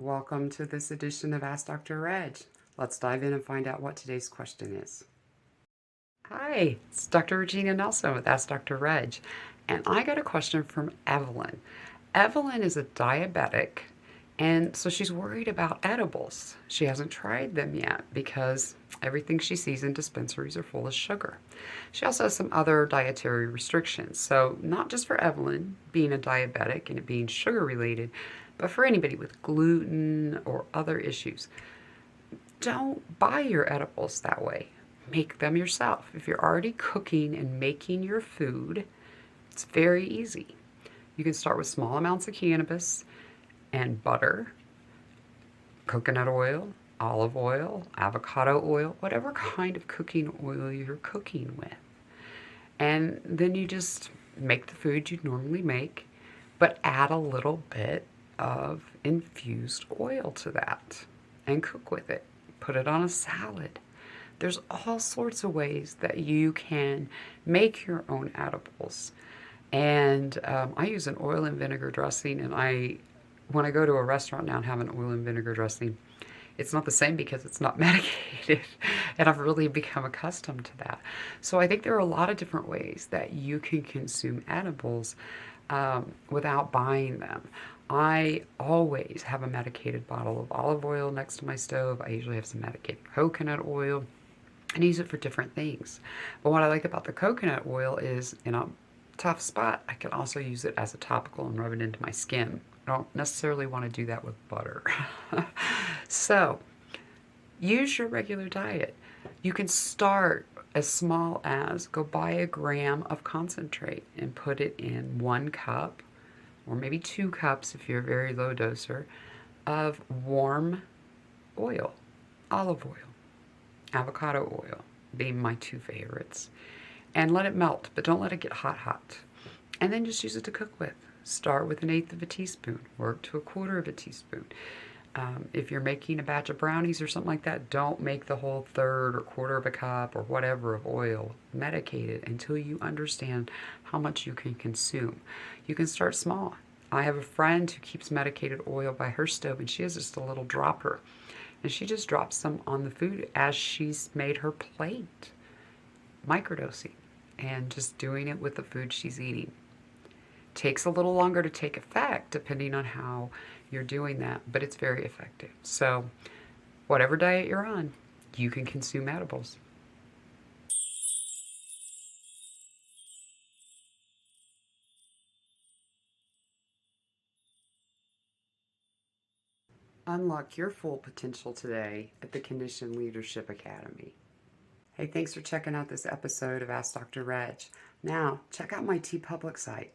Welcome to this edition of Ask Dr. Reg. Let's dive in and find out what today's question is. Hi, it's Dr. Regina Nelson with Ask Dr. Reg, and I got a question from Evelyn. Evelyn is a diabetic, and so she's worried about edibles. She hasn't tried them yet because everything she sees in dispensaries are full of sugar. She also has some other dietary restrictions. So, not just for Evelyn being a diabetic and it being sugar related, but for anybody with gluten or other issues. Don't buy your edibles that way. Make them yourself. If you're already cooking and making your food, it's very easy. You can start with small amounts of cannabis and butter, coconut oil, olive oil, avocado oil, whatever kind of cooking oil you're cooking with. And then you just make the food you'd normally make, but add a little bit of infused oil to that and cook with it. Put it on a salad. There's all sorts of ways that you can make your own edibles. And I use an oil and vinegar dressing, and when I go to a restaurant now and have an oil and vinegar dressing, it's not the same because it's not medicated, and I've really become accustomed to that. So I think there are a lot of different ways that you can consume edibles without buying them. I always have a medicated bottle of olive oil next to my stove. I usually have some medicated coconut oil and use it for different things. But what I like about the coconut oil is in a tough spot, I can also use it as a topical and rub it into my skin. I don't necessarily want to do that with butter. So, use your regular diet. You can start as small as go buy a gram of concentrate and put it in 1 cup or maybe 2 cups if you're a very low doser of warm oil, olive oil, avocado oil being my two favorites. And let it melt, but don't let it get hot. And then just use it to cook with. Start with 1/8 of a teaspoon, work to 1/4 of a teaspoon. If you're making a batch of brownies or something like that, don't make the whole 1/3 or 1/4 of a cup or whatever of oil medicated until you understand how much you can consume. You can start small. I have a friend who keeps medicated oil by her stove, and she has just a little dropper. And she just drops some on the food as she's made her plate, microdosing, and just doing it with the food she's eating. Takes a little longer to take effect depending on how you're doing that, but it's very effective. So, whatever diet you're on, you can consume edibles. Unlock your full potential today at the Condition Leadership Academy. Hey, thanks for checking out this episode of Ask Dr. Reg. Now, check out my TeePublic site.